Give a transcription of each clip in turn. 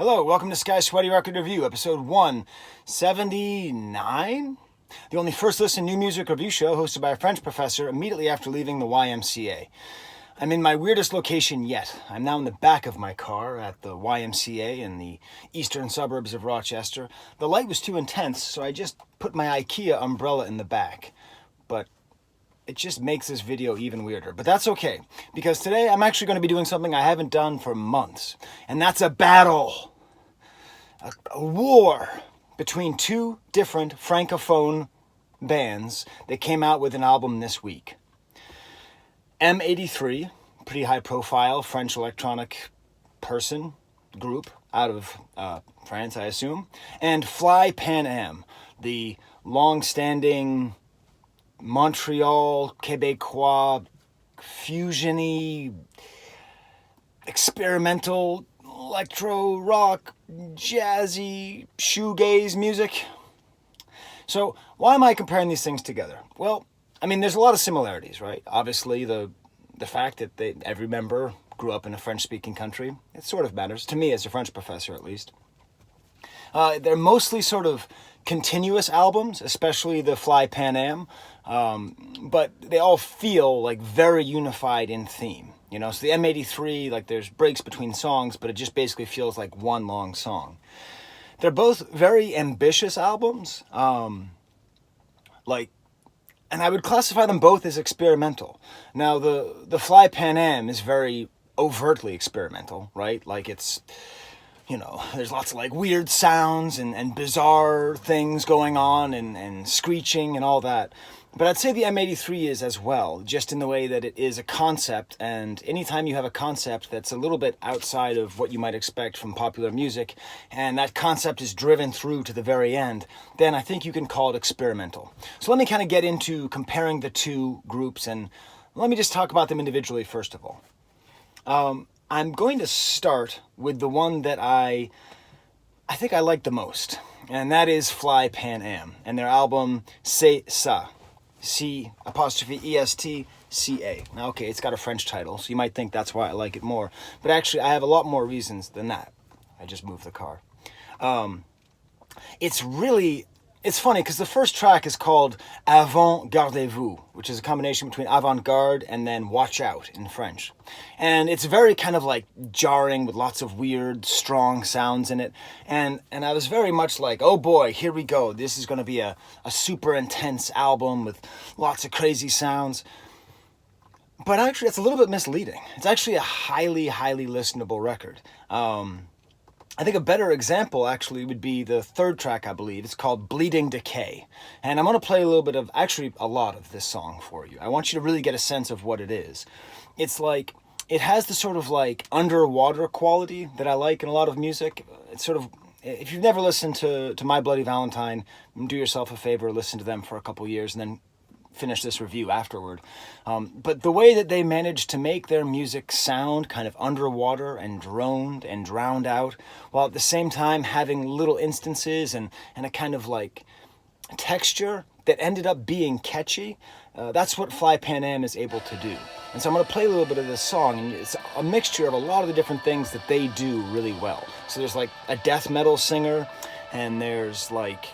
Hello, welcome to Skye Sweaty Record Review, episode 179? The only first listen new music review show hosted by a French professor immediately after leaving the YMCA. I'm in my weirdest location yet. I'm now in the back of my car at the YMCA in the eastern suburbs of Rochester. The light was too intense, so I just put my IKEA umbrella in the back. But it just makes this video even weirder. But that's okay, because today I'm actually going to be doing something I haven't done for months. And that's a battle. A war between two different francophone bands that came out with an album this week. M83, pretty high profile French electronic group out of France, I assume, and Fly Pan Am, the long-standing Montreal, Quebecois, fusion-y, experimental, electro, rock, jazzy, shoegaze music. So why am I comparing these things together? Well, I mean, there's a lot of similarities, right? Obviously, the fact that every member grew up in a French-speaking country, it sort of matters, to me as a French professor at least. They're mostly sort of continuous albums, especially the Fly Pan Am, but they all feel like very unified in theme. You know, so the M83, like there's breaks between songs, but it just basically feels like one long song. They're both very ambitious albums, and I would classify them both as experimental. Now, the Fly Pan Am is very overtly experimental, right? Like it's, you know, there's lots of like weird sounds and bizarre things going on and screeching and all that. But I'd say the M83 is as well, just in the way that it is a concept, and anytime you have a concept that's a little bit outside of what you might expect from popular music, and that concept is driven through to the very end, then I think you can call it experimental. So let me kind of get into comparing the two groups, and let me just talk about them individually first of all. I'm going to start with the one that I think I like the most, and that is Fly Pan Am, and their album C'est Ça. C''ESTCA. Now, okay, it's got a French title, so you might think that's why I like it more. But actually, I have a lot more reasons than that. I just moved the car. It's funny, because the first track is called Avant Gardez-vous, which is a combination between avant-garde and then watch out in French. And it's very kind of like jarring with lots of weird, strong sounds in it. And I was very much like, oh boy, here we go. This is going to be a super intense album with lots of crazy sounds. But actually, it's a little bit misleading. It's actually a highly, highly listenable record. I think a better example actually would be the third track, I believe. It's called Bleeding Decay. And I'm going to play a little bit of, actually a lot of this song for you. I want you to really get a sense of what it is. It's like, it has the sort of like underwater quality that I like in a lot of music. It's sort of, if you've never listened to My Bloody Valentine, do yourself a favor, listen to them for a couple years and then finish this review afterward. But the way that they managed to make their music sound kind of underwater and droned and drowned out, while at the same time having little instances and a kind of like texture that ended up being catchy, that's what Fly Pan Am is able to do. And so I'm going to play a little bit of this song, and it's a mixture of a lot of the different things that they do really well. So there's like a death metal singer, and there's like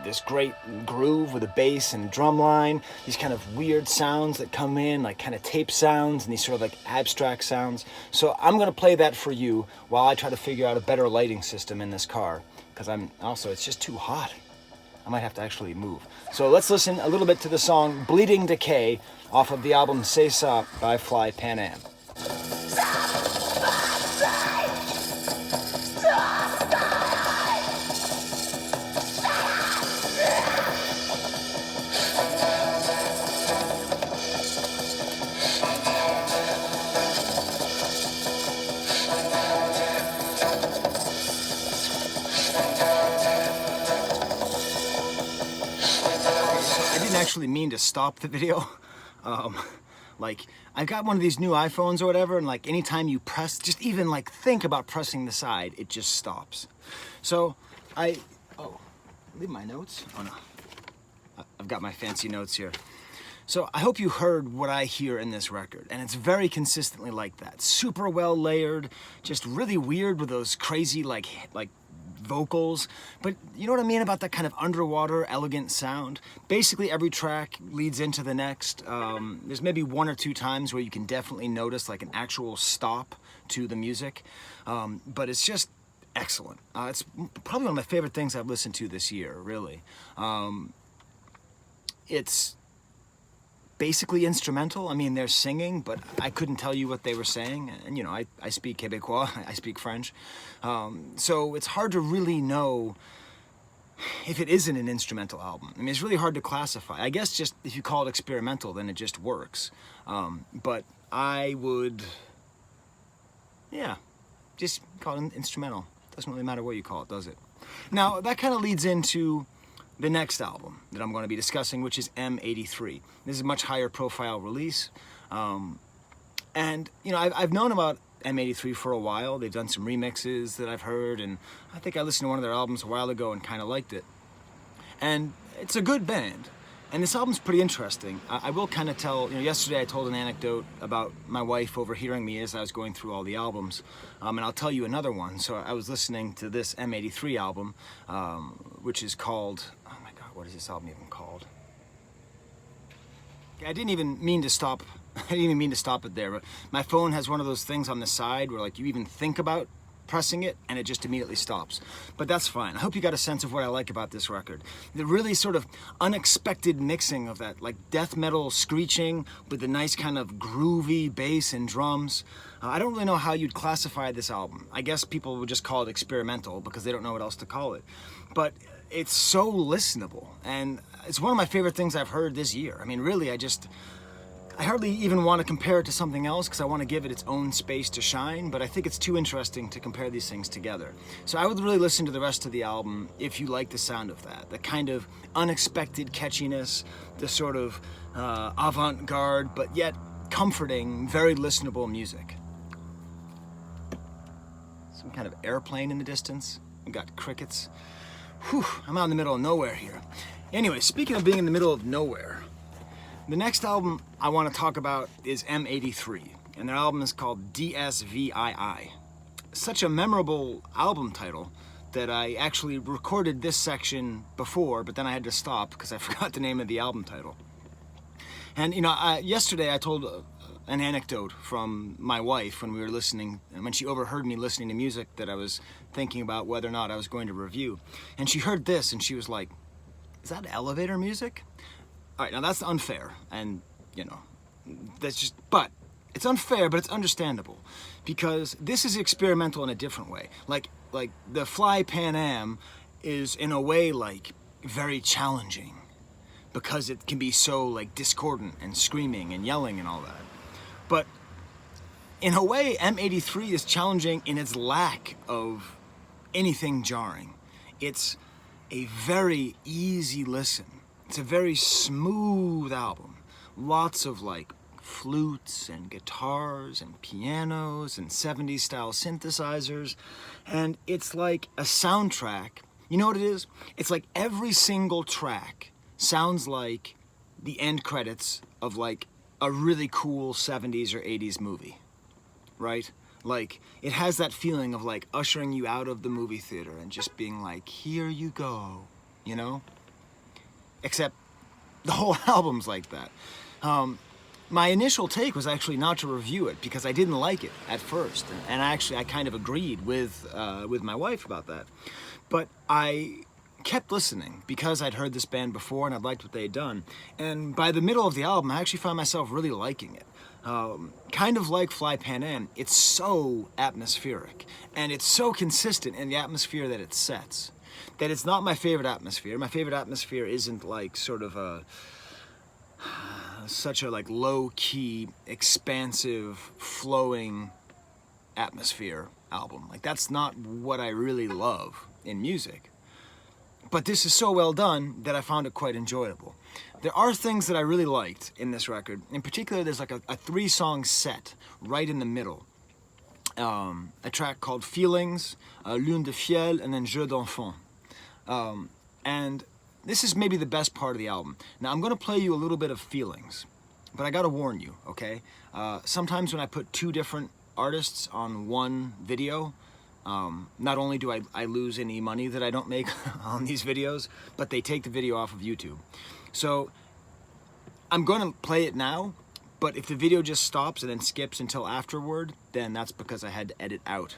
this great groove with a bass and drum line, these kind of weird sounds that come in, like kind of tape sounds and these sort of like abstract sounds. So I'm going to play that for you while I try to figure out a better lighting system in this car, because it's just too hot. I might have to actually move. So let's listen a little bit to the song Bleeding Decay off of the album C'est Ça by Fly Pan Am. Actually mean to stop the video. Like I've got one of these new iPhones or whatever, and like anytime you press, just even like think about pressing the side, it just stops. So leave my notes. Oh no, I've got my fancy notes here. So I hope you heard what I hear in this record, and it's very consistently like that. Super well layered, just really weird with those crazy like vocals, but you know what I mean about that kind of underwater elegant sound. Basically every track leads into the next. There's maybe one or two times where you can definitely notice like an actual stop to the music, but it's just excellent. It's probably one of my favorite things I've listened to this year, really. It's basically instrumental. I mean, they're singing, but I couldn't tell you what they were saying. And, you know, I speak Québécois, I speak French. So it's hard to really know if it isn't an instrumental album. I mean, it's really hard to classify. I guess just if you call it experimental, then it just works. But I would, yeah, just call it instrumental. Doesn't really matter what you call it, does it? Now, that kind of leads into the next album that I'm going to be discussing, which is M83. This is a much higher profile release. And, you know, I've known about M83 for a while. They've done some remixes that I've heard, and I think I listened to one of their albums a while ago and kind of liked it. And it's a good band. And this album's pretty interesting. I will kind of tell, you know, yesterday I told an anecdote about my wife overhearing me as I was going through all the albums. And I'll tell you another one. So I was listening to this M83 album, which is called, oh my God, what is this album even called? I didn't even mean to stop it there, but my phone has one of those things on the side where like you even think about pressing it and it just immediately stops. But that's fine. I hope you got a sense of what I like about this record. The really sort of unexpected mixing of that like death metal screeching with the nice kind of groovy bass and drums. I don't really know how you'd classify this album. I guess people would just call it experimental because they don't know what else to call it. But it's so listenable, and it's one of my favorite things I've heard this year. I mean, really, I hardly even want to compare it to something else because I want to give it its own space to shine, but I think it's too interesting to compare these things together. So I would really listen to the rest of the album if you like the sound of that, the kind of unexpected catchiness, the sort of avant-garde, but yet comforting, very listenable music. Some kind of airplane in the distance. We've got crickets. Whew, I'm out in the middle of nowhere here. Anyway, speaking of being in the middle of nowhere, the next album I want to talk about is M83, and their album is called DSVII. Such a memorable album title that I actually recorded this section before, but then I had to stop because I forgot the name of the album title. And, you know, yesterday I told an anecdote from my wife when we were listening, and when she overheard me listening to music that I was thinking about whether or not I was going to review. And she heard this, and she was like, "Is that elevator music?" All right, now that's unfair, and, you know, that's just, but it's unfair, but it's understandable, because this is experimental in a different way. Like the Fly Pan Am is, in a way, like, very challenging, because it can be so, like, discordant and screaming and yelling and all that. But in a way, M83 is challenging in its lack of anything jarring. It's a very easy listen. It's a very smooth album. Lots of like flutes and guitars and pianos and 70s style synthesizers. And it's like a soundtrack. You know what it is? It's like every single track sounds like the end credits of like a really cool 70s or 80s movie, right? Like, it has that feeling of like ushering you out of the movie theater and just being like, here you go, you know? Except the whole album's like that. My initial take was actually not to review it because I didn't like it at first. And actually, I kind of agreed with my wife about that. But I kept listening because I'd heard this band before and I'd liked what they had done. And by the middle of the album, I actually found myself really liking it. Kind of like Fly Pan Am, it's so atmospheric. And it's so consistent in the atmosphere that it sets. That it's not my favorite atmosphere. My favorite atmosphere isn't like sort of such a like low-key, expansive, flowing atmosphere album. Like, that's not what I really love in music. But this is so well done that I found it quite enjoyable. There are things that I really liked in this record. In particular, there's like a 3-song set right in the middle. A track called Feelings, Lune de Fiel, and then Jeu d'Enfant. And this is maybe the best part of the album. Now I'm gonna play you a little bit of Feelings, but I gotta warn you, okay? Sometimes when I put two different artists on one video, not only do I lose any money that I don't make on these videos, but they take the video off of YouTube. So I'm gonna play it now, but if the video just stops and then skips until afterward, then that's because I had to edit out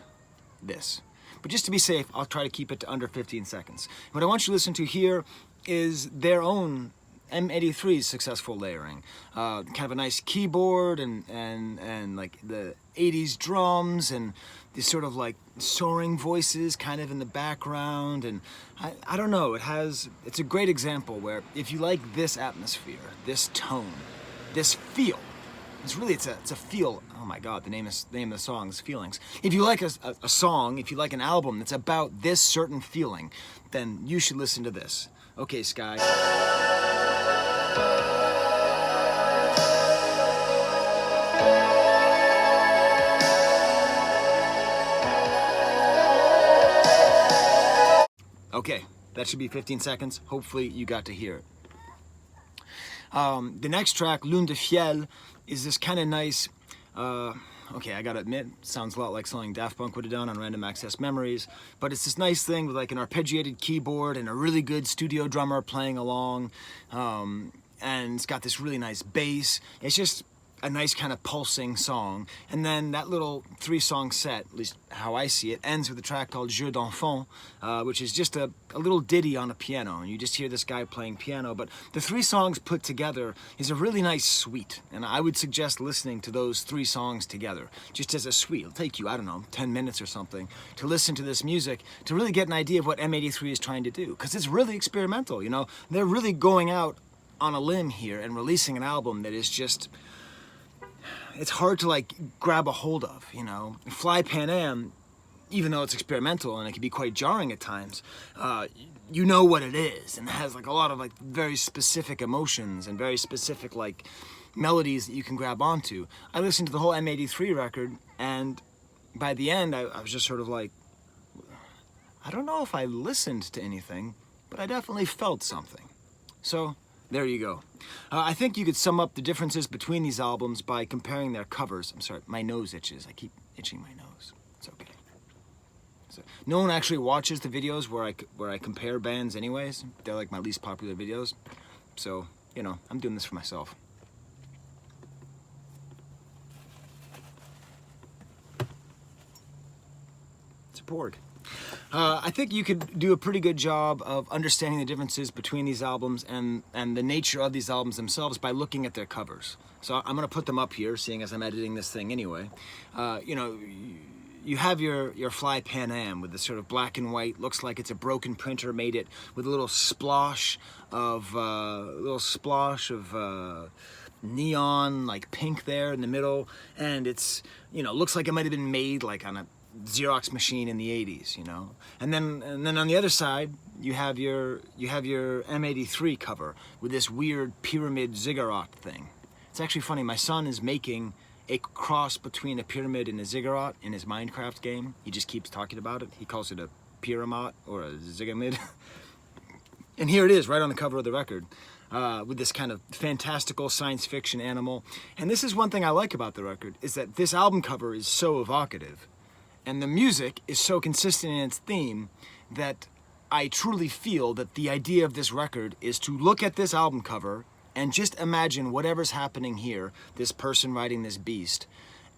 this. But just to be safe, I'll try to keep it to under 15 seconds. What I want you to listen to here is their own M83's successful layering. Kind of a nice keyboard and like the 80s drums and these sort of like soaring voices kind of in the background. And I don't know, it's a great example where if you like this atmosphere, this tone, this feel, it's a feel. Oh my God, the name of the song is Feelings. If you like a song, if you like an album that's about this certain feeling, then you should listen to this. Okay, Skye. Okay, that should be 15 seconds. Hopefully you got to hear it. The next track, Lune de Fiel, is this kind of nice, okay, I gotta admit, sounds a lot like something Daft Punk would have done on Random Access Memories, but it's this nice thing with like an arpeggiated keyboard and a really good studio drummer playing along, and it's got this really nice bass. It's just a nice kind of pulsing song. And then that little 3-song set, at least how I see it, ends with a track called Jeu d'enfant, which is just a little ditty on a piano. And you just hear this guy playing piano. But the 3 songs put together is a really nice suite. And I would suggest listening to those 3 songs together, just as a suite. It'll take you, I don't know, 10 minutes or something to listen to this music, to really get an idea of what M83 is trying to do. Because it's really experimental, you know? They're really going out on a limb here and releasing an album that is just... it's hard to like grab a hold of, you know. Fly Pan Am, even though it's experimental and it can be quite jarring at times, you know what it is, and it has like a lot of like very specific emotions and very specific like melodies that you can grab onto. I listened to the whole M83 record, and by the end I was just sort of like, I don't know if I listened to anything, but I definitely felt something. So there you go. I think you could sum up the differences between these albums by comparing their covers. I'm sorry, my nose itches. I keep itching my nose. It's okay. So, no one actually watches the videos where I compare bands anyways. They're like my least popular videos. So, you know, I'm doing this for myself. It's a Borg. I think you could do a pretty good job of understanding the differences between these albums and the nature of these albums themselves by looking at their covers. So I'm going to put them up here, seeing as I'm editing this thing anyway. You know, you have your Fly Pan Am with this sort of black and white, looks like it's a broken printer made it, with a little splosh of neon, like pink there in the middle, and it's, you know, looks like it might have been made like on a Xerox machine in the 80s, you know. And then on the other side, you have your M83 cover with this weird pyramid ziggurat thing. It's actually funny, my son is making a cross between a pyramid and a ziggurat in his Minecraft game. He just keeps talking about it. He calls it a pyramid or a ziggurat. And here it is, right on the cover of the record, with this kind of fantastical science fiction animal. And this is one thing I like about the record, is that this album cover is so evocative. And the music is so consistent in its theme that I truly feel that the idea of this record is to look at this album cover and just imagine whatever's happening here, this person riding this beast,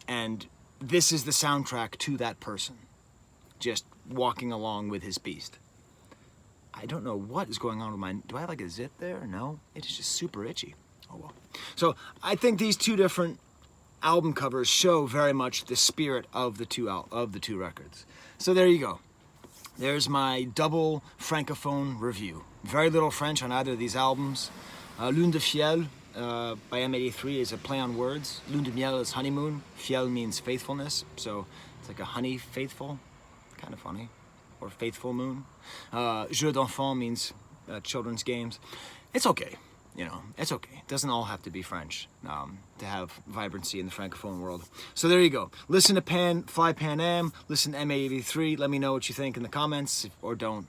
and this is the soundtrack to that person, just walking along with his beast. I don't know what is going on with mine. Do I have like a zit there? No, it is just super itchy. Oh well. So I think these two different album covers show very much the spirit of the two records. So there you go. There's my double francophone review. Very little French on either of these albums. Lune de Fiel by M83 is a play on words. Lune de Miel is honeymoon. Fiel means faithfulness, so it's like a honey faithful, kind of funny, or faithful moon. Jeu d'enfant means children's games. It's okay. You know, it's okay. It doesn't all have to be French to have vibrancy in the Francophone world. So there you go. Listen to Fly Pan Am, listen to M83. Let me know what you think in the comments, or don't.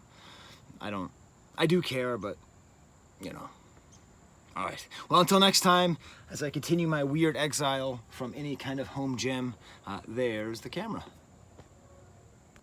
I do care, but you know. All right. Well, until next time, as I continue my weird exile from any kind of home gym, there's the camera.